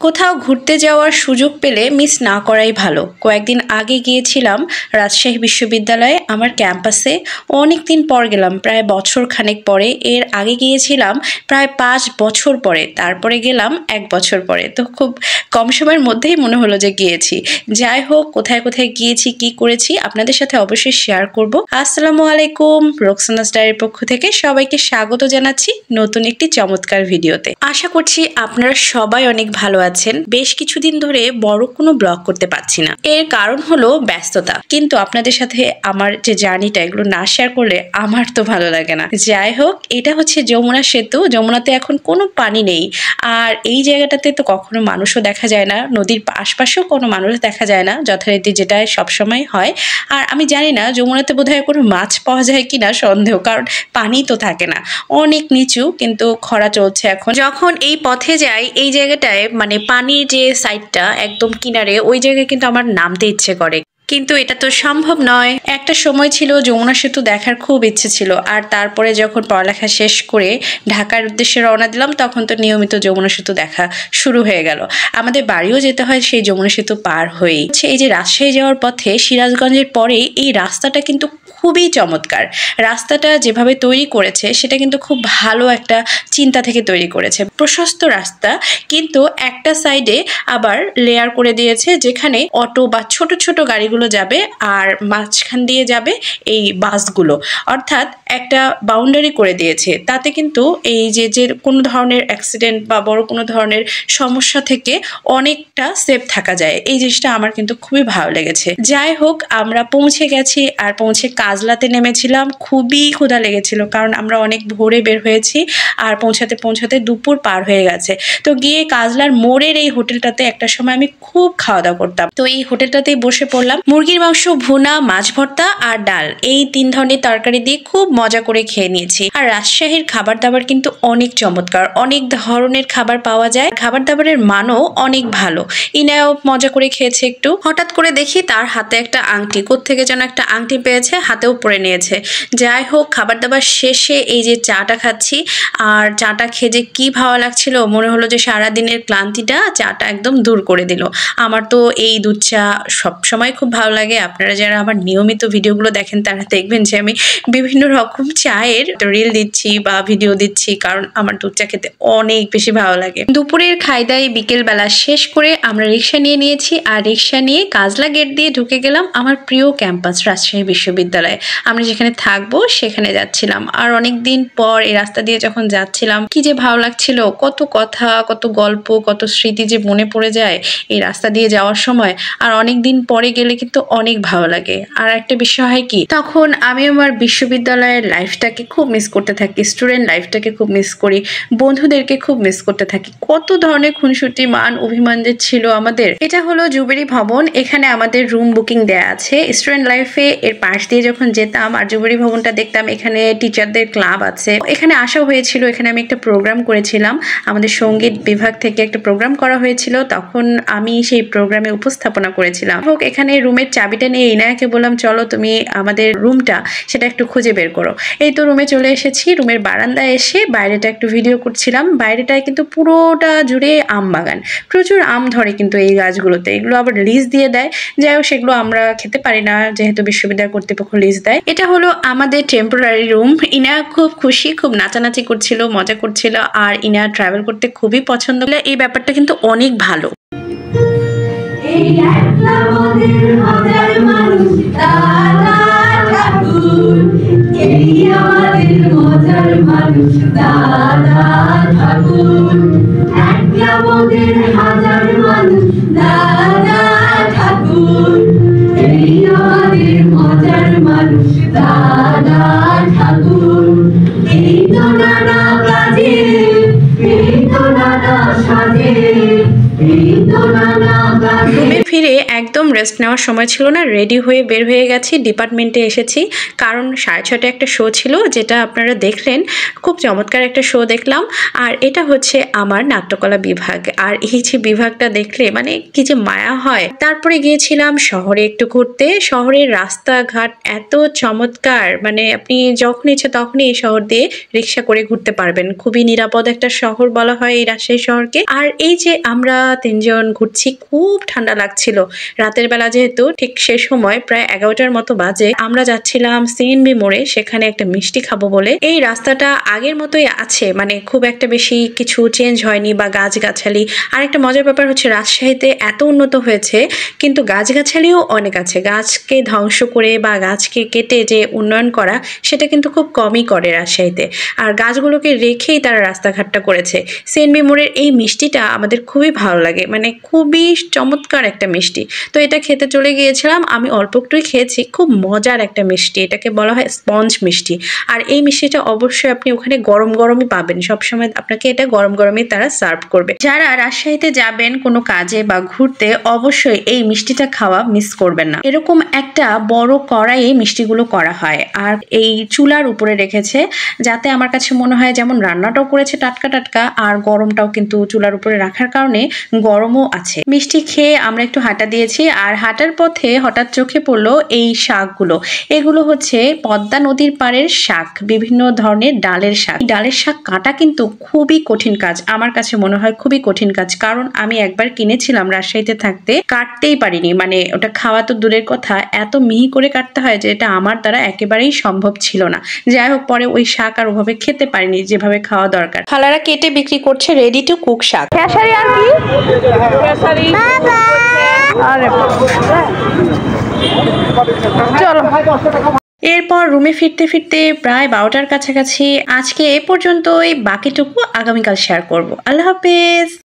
কোথাও ঘুরতে যাওয়ার সুযোগ পেলে মিস না করাই ভালো। কয়েকদিন আগে গিয়েছিলাম রাজশাহী বিশ্ববিদ্যালয়ে আমার ক্যাম্পাসে। অনেক দিন পর গেলাম, প্রায় বছর খানেক পরে। এর আগে গিয়েছিলাম প্রায় 5 বছর পরে, তারপরে গেলাম 1 বছর পরে। তো খুব কম সময়ের মধ্যেই মনে হলো যে গিয়েছি। যাই হোক, কোথায় কোথায় গিয়েছি, কি করেছি আপনাদের সাথে অবশ্যই শেয়ার করব। আসসালামু আলাইকুম, রোকসানাস ডায়েরির পক্ষ থেকে সবাইকে স্বাগত জানাচ্ছি নতুন একটি চমৎকার ভিডিওতে। আশা করছি আপনারা সবাই অনেক ভালো আছেন। বেশ কিছুদিন ধরে বড় কোনো ব্লগ করতে পারছি না, এর কারণ হলো ব্যস্ততা। কিন্তু আপনাদের সাথে আমার যে জার্নিটা, এগুলো না শেয়ার করলে আমার তো ভালো লাগে না। যাই হোক, এটা হচ্ছে যমুনা সেতু। যমুনাতে এখন কোনো পানি নেই, আর এই জায়গাটাতে তো কখনো মানুষও দেখা যায় না, নদীর আশপাশেও কোনো মানুষ দেখা যায় না যথারীতি, যেটা সবসময় হয়। আর আমি জানি না যমুনাতে বোধহয় কোনো মাছ পাওয়া যায় কিনা, সন্দেহ, কারণ পানি তো থাকে না, অনেক নিচু। কিন্তু খরা চলছে এখন। যখন এই পথে যাই, এই জায়গাটায় মানে পানির যে সাইডটা একদম কিনারে, ওই জায়গায় কিন্তু আমার নামতে ইচ্ছে করে, কিন্তু এটা তো সম্ভব নয়। একটা সময় ছিল যমুনা সেতু দেখার খুব ইচ্ছে ছিল, আর তারপরে যখন পড়ালেখা শেষ করে ঢাকার উদ্দেশ্যে রওনা দিলাম, তখন তো নিয়মিত যমুনা সেতু দেখা শুরু হয়ে গেল। আমাদের বাড়িও যেতে হয় সেই যমুনা সেতু পার হয়েই। এই যে রাজশাহী যাওয়ার পথে সিরাজগঞ্জের পরে এই রাস্তাটা কিন্তু খুবই চমৎকার। রাস্তাটা যেভাবে তৈরি করেছে সেটা কিন্তু খুব ভালো একটা চিন্তা থেকে তৈরি করেছে। প্রশস্ত রাস্তা, কিন্তু একটা সাইডে আবার লেয়ার করে দিয়েছে, যেখানে অটো বা ছোট ছোট গাড়িগুলো যাবে, আর মাঝখান দিয়ে যাবে এই বাসগুলো। অর্থাৎ একটা বাউন্ডারি করে দিয়েছে, তাতে কিন্তু এই যে কোনো ধরনের অ্যাক্সিডেন্ট বা বড় কোনো ধরনের সমস্যা থেকে অনেকটা সেফ থাকা যায়। এই জিনিসটা আমার কিন্তু খুবই ভালো লেগেছে। যাই হোক, আমরা পৌঁছে গেছি, আর পৌঁছে কাজলাতে নেমেছিলাম। খুবই ক্ষুধা লেগেছিল, কারণ আমরা অনেক ভোরে বের হয়েছি, আর পৌঁছাতে পৌঁছাতে দুপুর পার হয়ে গেছে। তো গিয়ে কাজলার মোড়ের এই হোটেলটাতে একটা সময় আমি খুব খাওয়া দাওয়া করতাম। তো এই হোটেলটাতেই বসে পড়লাম। মুরগির মাংস ভুনা, মাছ ভর্তা আর ডাল, এই 3 ধরনের তরকারি দিয়ে খুব মজা করে খেয়ে নিয়েছি। আর রাজশাহীর খাবার দাবার কিন্তু অনেক চমৎকার, অনেক ধরনের খাবার পাওয়া যায়, খাবার দাবারের মানও অনেক ভালো। ইনাও মজা করে খেয়েছে একটু। হঠাৎ করে দেখি তার হাতে একটা আংটি, কোত্থেকে যেন একটা আংটি পেয়েছে, হাতেও পরে নিয়েছে। যাই হোক, খাবার দাবার শেষে এই যে চাটা খাচ্ছি, আর চাটা খেয়ে যে কি ভালো লাগছিল, মনে হলো যে সারাদিনের ক্লান্তিটা চাটা একদম দূর করে দিল। আমার তো এই দুধ চা সবসময় খুব ভালো লাগে। আপনারা যারা আমার নিয়মিত ভিডিওগুলো দেখেন তারা দেখবেন যে আমি বিভিন্ন রকম চায়ের রিল দিচ্ছি বা ভিডিও দিচ্ছি, কারণ আমার দুধ চা খেতে অনেক বেশি ভালো লাগে। দুপুরের খাই দাই বিকেলবেলা শেষ করে আমরা রিক্সা নিয়ে নিয়েছি, আর রিক্সা নিয়ে কাজলা গেট দিয়ে ঢুকে গেলাম আমার প্রিয় ক্যাম্পাস রাজশাহী বিশ্ববিদ্যালয়ে। আমরা যেখানে থাকবো সেখানে যাচ্ছিলাম। আর অনেক দিন পর এই রাস্তা দিয়ে যখন যাচ্ছিলাম, কি যে ভালো লাগছিল, কত কথা, কত গল্প, কত স্মৃতি যে মনে পড়ে যায় এই রাস্তা দিয়ে যাওয়ার সময়। আর অনেক দিন পরে গেলে কিন্তু অনেক ভালো লাগে। আর একটা বিষয় হয় কি, তখন আমি আমার বিশ্ববিদ্যালয়ের লাইফটাকে খুব মিস করতে থাকি, স্টুডেন্ট লাইফটাকে খুব মিস করি, বন্ধুদেরকে খুব মিস করতে থাকি। কত ধরনের খুনসুটি, মান অভিমান যে ছিল আমাদের। এটা হলো জুবেরি ভবন, এখানে আমাদের রুম বুকিং দেয়া আছে। স্টুডেন্ট লাইফে এর পাশ দিয়ে যখন যেতাম আর জুবেরি ভবনটা দেখতাম, এখানে টিচারদের ক্লাব আছে, এখানে আসা হয়েছিল। এখানে আমি একটা প্রোগ্রাম করেছিলাম, আমাদের সঙ্গীত বিভাগ থেকে একটা প্রোগ্রাম করা হয়েছিল, তখন আমি সেই প্রোগ্রামে উপস্থাপনা করেছিলাম। হোক, এখানে রুমের চাবিটা নিয়ে ইনায়াকে বললাম, চলো তুমি আমাদের রুমটা সেটা একটু খুঁজে বের করো। এই তো রুমে চলে এসেছি। রুমের বারান্দায় এসে বাইরেটা একটু ভিডিও করছিলাম। বাইরেটায় কিন্তু পুরোটা জুড়ে আম বাগান, প্রচুর আম ধরে কিন্তু এই গাছগুলোতে। এগুলো আবার লিজ দিয়ে দেয়। যাই হোক, সেগুলো আমরা খেতে পারি না, যেহেতু বিশ্ববিদ্যালয় কর্তৃপক্ষ লিজ দেয়। এটা হলো আমাদের টেম্পোরারি রুম। ইনা খুব খুশি, খুব নাচানাচি করছিল, মজা করছিল। আর ইনা ট্রাভেল করতে খুবই পছন্দ করে, এই ব্যাপারটা কিন্তু অনেক ভালো। রুমে ফিরে একদম রেস্ট নেওয়ার সময় ছিল না, রেডি হয়ে বের হয়ে গেছি, ডিপার্টমেন্টে এসেছি। কারণ 6:30 একটা শো ছিল, যেটা আপনারা দেখলেন। খুব চমৎকার একটা শো দেখলাম। আর এটা হচ্ছে আমার নাট্যকলা বিভাগ। আর এই যে বিভাগটা দেখলে মানে কি যে মায়া হয়। তারপরে গিয়েছিলাম শহরে একটু ঘুরতে। শহরের রাস্তাঘাট এত চমৎকার, মানে আপনি যখন ইচ্ছে তখনই এই শহর দিয়ে রিক্সা করে ঘুরতে পারবেন। খুবই নিরাপদ একটা শহর বলা হয় এই রাজশাহী শহরকে। আর এই যে আমরা 3জন ঘুরছি, খুব ঠান্ডা লাগছিল রাতের বেলা, যেহেতু ঠিক সে সময় প্রায় 11টার মতো বাজে। আমরা যাচ্ছিলাম সিএনবি মোড়ে, সেখানে একটা মিষ্টি খাবো বলে। এই রাস্তাটা আগের মতোই আছে, মানে খুব একটা বেশি কিছু চেঞ্জ হয়নি বা গাছগাছালি। আর একটা মজার ব্যাপার হচ্ছে রাজশাহীতে এত উন্নত হয়েছে, কিন্তু গাছগাছালিও অনেক আছে। গাছকে ধ্বংস করে বা গাছকে কেটে যে উন্নয়ন করা, সেটা কিন্তু খুব কমই করে রাজশাহীতে। আর গাছগুলোকে রেখেই তারা রাস্তাঘাটটা করেছে। সিএনবি মোড়ের এই মিষ্টিটা আমাদের খুবই ভালো লাগে, মানে খুবই চমৎকার একটা মিষ্টি। তো এটা খেতে চলে গিয়েছিলাম, আমি অল্প একটুই খেয়েছি। খুব মজার একটা মিষ্টি, এটাকে বলা হয় স্পঞ্জ মিষ্টি। আর এই মিষ্টিটা অবশ্যই আপনি ওখানে গরম গরমই পাবেন, সবসময় আপনাকে এটা গরম গরমই তারা সার্ভ করবে। যারা রাজশাহীতে যাবেন কোনো কাজে বা ঘুরতে, অবশ্যই এই মিষ্টিটা খাওয়া মিস করবেন না। এরকম একটা বড় কড়াইয়ে মিষ্টিগুলো করা হয়, আর এই চুলার উপরে রেখেছে, যাতে আমার কাছে মনে হয় যেমন রান্নাটাও করেছে টাটকা টাটকা, আর গরমটাও কিন্তু চুলার উপরে রাখার কারণে গরমও আছে। মিষ্টি খেয়ে আমরা একটু হাঁটা দিয়েছি, আর হাঁটার পথে হঠাৎ চোখে পড়লো এই শাকগুলো। এগুলো হচ্ছে পদ্মা নদীর পাড়ের শাক, বিভিন্ন ধরনের ডালের শাক। ডালের শাক কাটা কিন্তু খুবই কঠিন কাজ, আমার কাছে মনে হয় খুবই কঠিন কাজ। কারণ আমি একবার কিনেছিলাম রাজশাহীতে থাকতে, কাটতেই পারিনি, মানে ওটা খাওয়া তো দূরের কথা, এত মিহি করে কাটতে হয় যে এটা আমার দ্বারা একেবারেই সম্ভব ছিল না। যাই হোক, পরে ওই শাক আর ওভাবে খেতে পারিনি যেভাবে খাওয়া দরকার। খালারা কেটে বিক্রি করছে রেডি টু কুক শাক। খেসারি আর কি? খেসারি। আরে চলো। এরপর রুমে ফিরতে ফিরতে প্রায় 12টার কাছাকাছি। আজকে এ পর্যন্তই, বাকিটুকু আগামীকাল শেয়ার করব। আল্লাহ হাফেজ।